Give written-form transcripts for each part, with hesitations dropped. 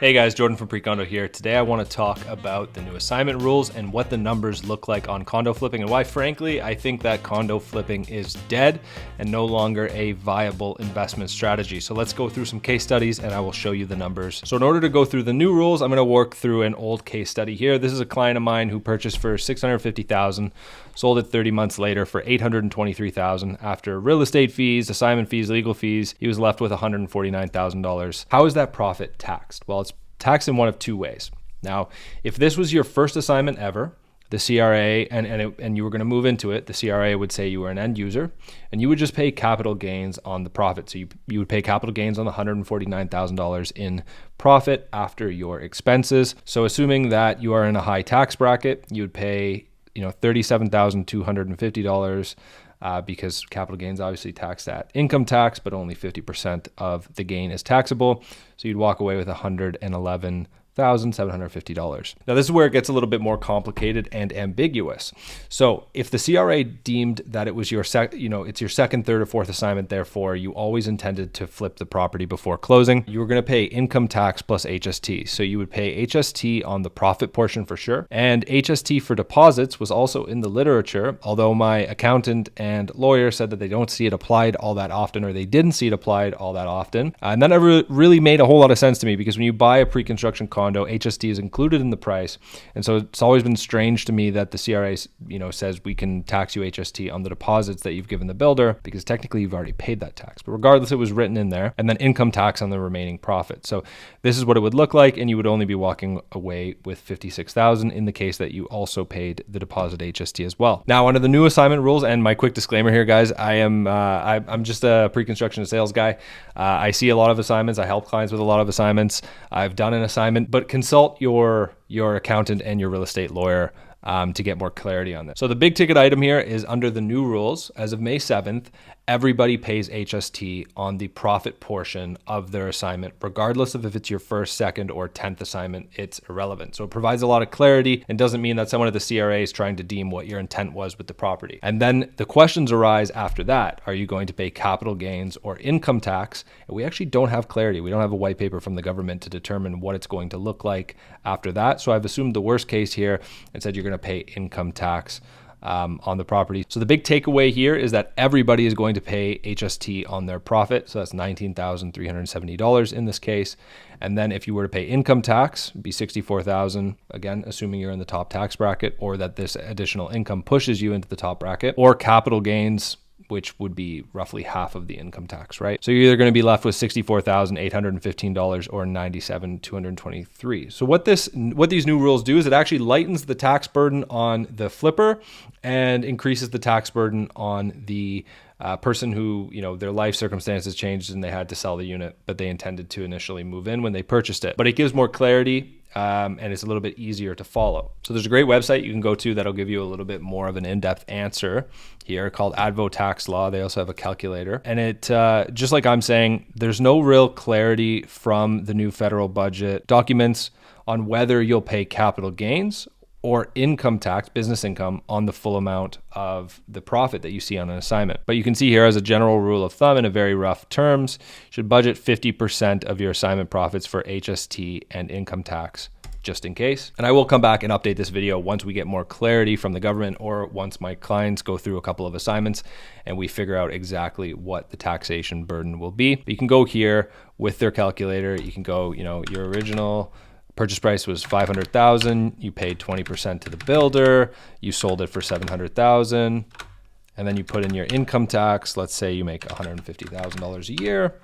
Hey guys, Jordan from Condo here. Today I want to talk about the new assignment rules and what the numbers look like on condo flipping and why, frankly, I think that condo flipping is dead and no longer a viable investment strategy. So let's go through some case studies and I will show you the numbers. So in order to go through the new rules, I'm going to work through an old case study here. This is a client of mine who purchased for $650,000, sold it 30 months later for $823,000. After real estate fees, assignment fees, legal fees, he was left with $149,000. How is that profit taxed? Well, it's taxed in one of two ways. Now, if this was your first assignment ever, the CRA, and you were going to move into it, the CRA would say you were an end user, and you would just pay capital gains on the profit. So you would pay capital gains on the $149,000 in profit after your expenses. So assuming that you are in a high tax bracket, you would pay $37,250 because capital gains obviously taxed at income tax, but only 50% of the gain is taxable. So you'd walk away with $111,750. Now this is where it gets a little bit more complicated and ambiguous. So if the CRA deemed that it was your it's your second, third, or fourth assignment, therefore you always intended to flip the property before closing, you were going to pay income tax plus HST. So you would pay HST on the profit portion for sure. And HST for deposits was also in the literature, although my accountant and lawyer said that they don't see it applied all that often, or they didn't see it applied all that often. And that never really made a whole lot of sense to me, because when you buy a pre-construction condo, HST is included in the price. And so it's always been strange to me that the CRA, says we can tax you HST on the deposits that you've given the builder, because technically you've already paid that tax. But regardless, it was written in there, and then income tax on the remaining profit. So this is what it would look like, and you would only be walking away with $56,000 in the case that you also paid the deposit HST as well. Now, under the new assignment rules, and my quick disclaimer here, guys, I'm just a pre-construction sales guy. I see a lot of assignments. I help clients with a lot of assignments. I've done an assignment, but consult your accountant and your real estate lawyer to get more clarity on this. So the big ticket item here is under the new rules, as of May 7th, everybody pays HST on the profit portion of their assignment, regardless of if it's your first, second, or 10th assignment. It's irrelevant. So it provides a lot of clarity and doesn't mean that someone at the CRA is trying to deem what your intent was with the property. And then the questions arise after that. Are you going to pay capital gains or income tax? And we actually don't have clarity. We don't have a white paper from the government to determine what it's going to look like after that. So I've assumed the worst case here and said you're going to pay income tax on the property. So the big takeaway here is that everybody is going to pay HST on their profit. So that's $19,370 in this case. And then if you were to pay income tax, it'd be $64,000, again, assuming you're in the top tax bracket, or that this additional income pushes you into the top bracket, or capital gains, which would be roughly half of the income tax, right? So you're either going to be left with $64,815 or $97,223. So what these new rules do is it actually lightens the tax burden on the flipper and increases the tax burden on the person who, their life circumstances changed and they had to sell the unit, but they intended to initially move in when they purchased it. But it gives more clarity and it's a little bit easier to follow. So there's a great website you can go to that'll give you a little bit more of an in-depth answer here called Advo Tax Law. They also have a calculator. And it, just like I'm saying, there's no real clarity from the new federal budget documents on whether you'll pay capital gains or income tax, business income, on the full amount of the profit that you see on an assignment. But you can see here, as a general rule of thumb, in a very rough terms, you should budget 50% of your assignment profits for HST and income tax, just in case. And I will come back and update this video once we get more clarity from the government, or once my clients go through a couple of assignments and we figure out exactly what the taxation burden will be. But you can go here with their calculator. You can go, your original purchase price was $500,000. You paid 20% to the builder. You sold it for $700,000. And then you put in your income tax. Let's say you make $150,000 a year,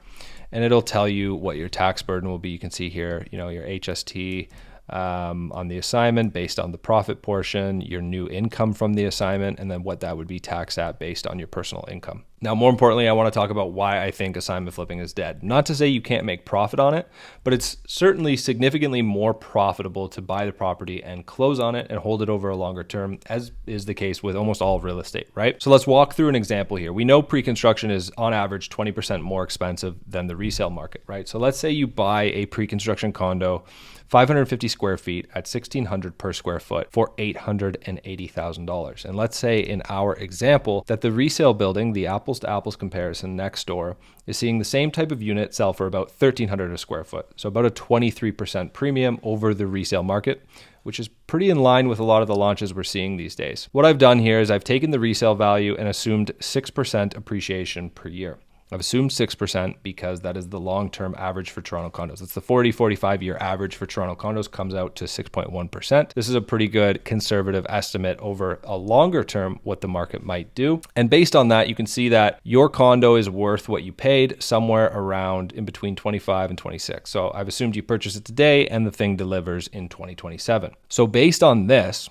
and it'll tell you what your tax burden will be. You can see here, your HST on the assignment based on the profit portion, your new income from the assignment, and then what that would be taxed at based on your personal income. Now, more importantly, I want to talk about why I think assignment flipping is dead. Not to say you can't make profit on it, but it's certainly significantly more profitable to buy the property and close on it and hold it over a longer term, as is the case with almost all real estate, right? So let's walk through an example here. We know pre-construction is on average 20% more expensive than the resale market, right? So let's say you buy a pre-construction condo, 550 square feet at $1,600 per square foot for $880,000. And let's say in our example that the resale building, the Apple apples to apples comparison next door is seeing the same type of unit sell for about $1,300 a square foot. So about a 23% premium over the resale market, which is pretty in line with a lot of the launches we're seeing these days. What I've done here is I've taken the resale value and assumed 6% appreciation per year. I've assumed 6% because that is the long-term average for Toronto condos. It's the 45-year average for Toronto condos, comes out to 6.1%. This is a pretty good conservative estimate over a longer term what the market might do. And based on that, you can see that your condo is worth what you paid, somewhere around in between 25 and 26. So I've assumed you purchase it today and the thing delivers in 2027. So based on this,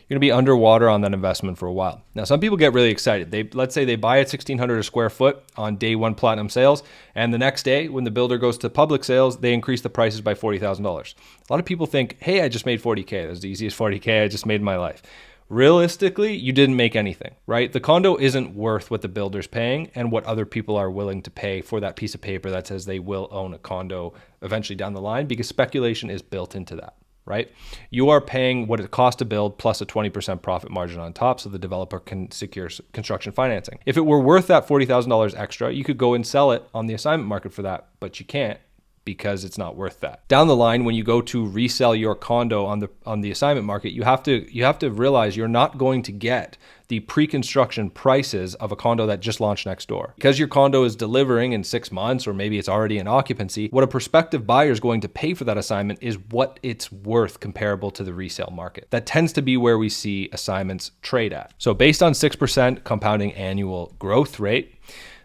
you're going to be underwater on that investment for a while. Now, some people get really excited. Let's say they buy at $1,600 a square foot on day one platinum sales, and the next day when the builder goes to public sales, they increase the prices by $40,000. A lot of people think, hey, I just made $40K. That was the easiest $40K I just made in my life. Realistically, you didn't make anything, right? The condo isn't worth what the builder's paying and what other people are willing to pay for that piece of paper that says they will own a condo eventually down the line, because speculation is built into that. Right? You are paying what it costs to build plus a 20% profit margin on top so the developer can secure construction financing. If it were worth that $40,000 extra, you could go and sell it on the assignment market for that, but you can't because it's not worth that. Down the line, when you go to resell your condo on the assignment market, you have to realize you're not going to get the pre-construction prices of a condo that just launched next door. Because your condo is delivering in 6 months, or maybe it's already in occupancy, what a prospective buyer is going to pay for that assignment is what it's worth comparable to the resale market. That tends to be where we see assignments trade at. So based on 6% compounding annual growth rate,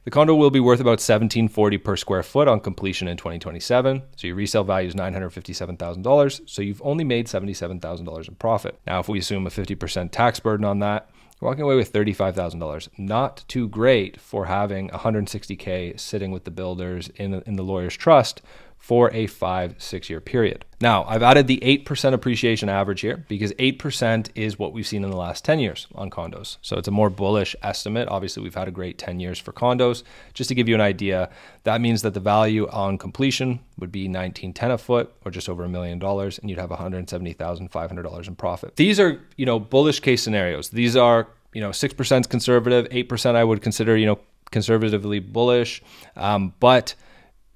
the condo will be worth about $1,740 per square foot on completion in 2027. So your resale value is $957,000. So you've only made $77,000 in profit. Now, if we assume a 50% tax burden on that, you're walking away with $35,000. Not too great for having $160K sitting with the builders in the lawyer's trust for a 5-6 year period. Now, I've added the 8% appreciation average here because 8% is what we've seen in the last 10 years on condos. So it's a more bullish estimate. Obviously, we've had a great 10 years for condos. Just to give you an idea, that means that the value on completion would be $1,910 a foot, or just over $1 million, and you'd have $170,500 in profit. These are, bullish case scenarios. These are, 6% conservative, 8% I would consider, conservatively bullish, but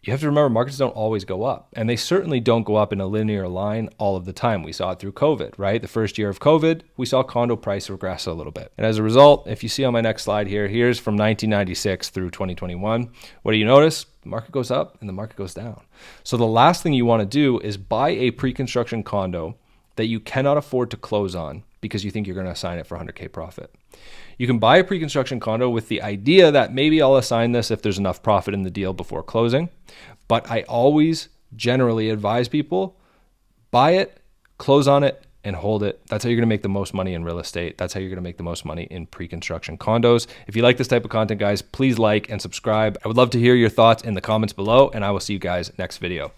you have to remember markets don't always go up, and they certainly don't go up in a linear line all of the time. We saw it through COVID, right? The first year of COVID, we saw condo price regress a little bit. And as a result, if you see on my next slide here, here's from 1996 through 2021. What do you notice? The market goes up and the market goes down. So the last thing you want to do is buy a pre-construction condo that you cannot afford to close on because you think you're going to assign it for 100K profit. You can buy a pre-construction condo with the idea that maybe I'll assign this if there's enough profit in the deal before closing. But I always generally advise people, buy it, close on it, and hold it. That's how you're going to make the most money in real estate. That's how you're going to make the most money in pre-construction condos. If you like this type of content, guys, please like and subscribe. I would love to hear your thoughts in the comments below, and I will see you guys next video.